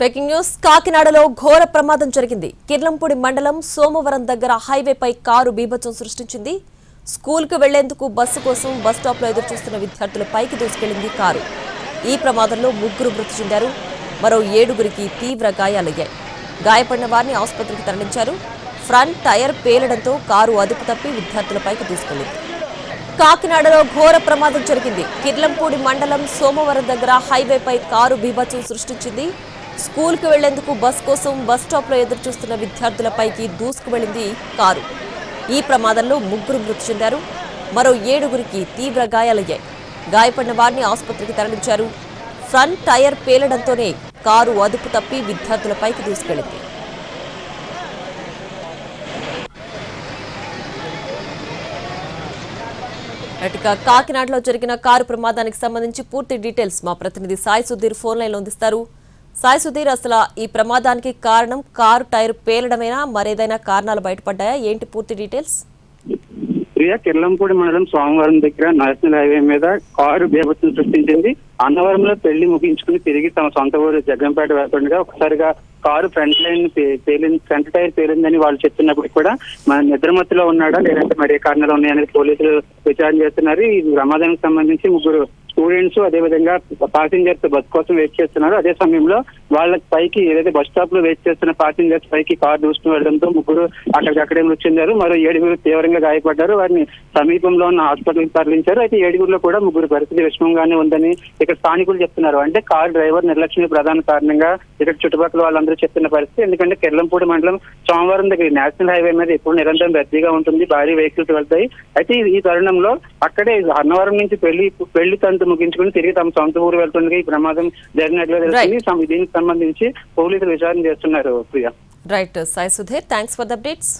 Breaking news కాకినాడలో ఘోర ప్రమాదం జరిగింది. కిర్లంపూడి మండలం సోమవరం దగ్గర హైవేపై కారు బీభత్సం సృష్టించింది. స్కూల్కు వెళ్లేందుకు బస్సు కోసం బస్ స్టాప్లో ఎదురుచూస్తున్న విద్యార్థుల పైకి దూసుకెళ్లింది కారు. ఈ ప్రమాదంలో 3 మృతి చెందారు. మరో 7గురికి తీవ్ర గాయాలయ్యాయి. గాయపడిన వారిని ఆసుపత్రికి తరలించారు. ఫ్రంట్ టైర్ పేలడంతో కారు అదుపు తప్పి విద్యార్థుల పైకి దూసుకెళ్లింది. కాకినాడలో ఘోర ప్రమాదం జరిగింది. కిర్లంపూడి మండలం సోమవరం దగ్గర హైవేపై కారు బీభత్సం సృష్టించింది. స్కూల్కు వెళ్లేందుకు బస్ కోసం బస్ స్టాప్లో ఎదురుచూస్తున్న విద్యార్థులపైకి దూసుకు వెళ్లింది కారు. ఈ ప్రమాదంలో 3 మృతి చెందారు. మరో 7గురికి తీవ్ర గాయాలయ్యాయి. గాయపడిన వారిని ఆసుపత్రికి తరలించారు. ఫ్రంట్ టైర్ పేలడంతోనే కారు అదుపు తప్పి విద్యార్థులపైకి దూసుకెళ్లింది. కాకినాడలో జరిగిన కారు ప్రమాదానికి సంబంధించి పూర్తి డీటెయిల్స్ మా ప్రతినిధి సాయి సుధీర్ ఫోన్ లైన్లో అందిస్తారు. సాయి సుధీర్, అసలు ఈ ప్రమాదానికి కారణం కారు టైర్ పేలడమేనా, మరేదైనా కారణాలు బయటపడ్డాయా? ఏంటి పూర్తి డీటెయిల్స్? ప్రియా, కిర్లంపూడి మండలం సోమవారం దగ్గర నేషనల్ హైవే మీద కారు బీభత్సం సృష్టించింది. అన్నవరంలో పెళ్లి ముగించుకుని తిరిగి తమ సొంత ఊరు జగ్గంపేట వెళ్తుండగా ఒకసారిగా కారు ఫ్రంట్ టైర్ పేలిందని వాళ్ళు చెప్తున్నప్పుడు కూడా మన నిద్రమత్తులో ఉన్నాడా లేదంటే మరే కారణాలు ఉన్నాయనేది పోలీసులు విచారణ చేస్తున్నారు. ఈ ప్రమాదానికి సంబంధించి 3 స్టూడెంట్స్ అదేవిధంగా ప్యాసింజర్స్ బస్ కోసం వెయిట్ చేస్తున్నారు. అదే సమయంలో వాళ్ళ పైకి ఏదైతే బస్ స్టాప్ లో వెయిట్ చేస్తున్న ప్యాసింజర్స్ పైకి కారు దూసుకుని వెళ్లడంతో 3 అక్కడికక్కడే మృతి చెందారు. మరో 7గురు తీవ్రంగా గాయపడ్డారు. వారిని సమీపంలో ఉన్న హాస్పిటల్కి తరలించారు. అయితే 7గురిలో కూడా 3 పరిస్థితి విషమంగానే ఉందని ఇక్కడ స్థానికులు చెప్తున్నారు. అంటే కారు డ్రైవర్ నిర్లక్ష్యం ప్రధాన కారణంగా ఇక్కడ చుట్టుపక్కల వాళ్ళందరూ చెప్తున్న పరిస్థితి. ఎందుకంటే కిర్లంపూడి మండలం సోమవారం దగ్గర నేషనల్ హైవే మీద ఎప్పుడు నిరంతరం రద్దీగా ఉంటుంది, భారీ వెహికల్స్ వెళ్తాయి. అయితే ఈ తరుణంలో అక్కడే అన్నవరం నుంచి పెళ్లి తంతు ముగించుకుని తిరిగి తమ సొంత ఊరు వెళ్తుండగా ఈ ప్రమాదం జరిగినట్లుగా తెలుస్తుంది. దీనికి సంబంధించి పోలీసులు విచారణ చేస్తున్నారు. Priya, right Sai Sudheer, thanks for the updates.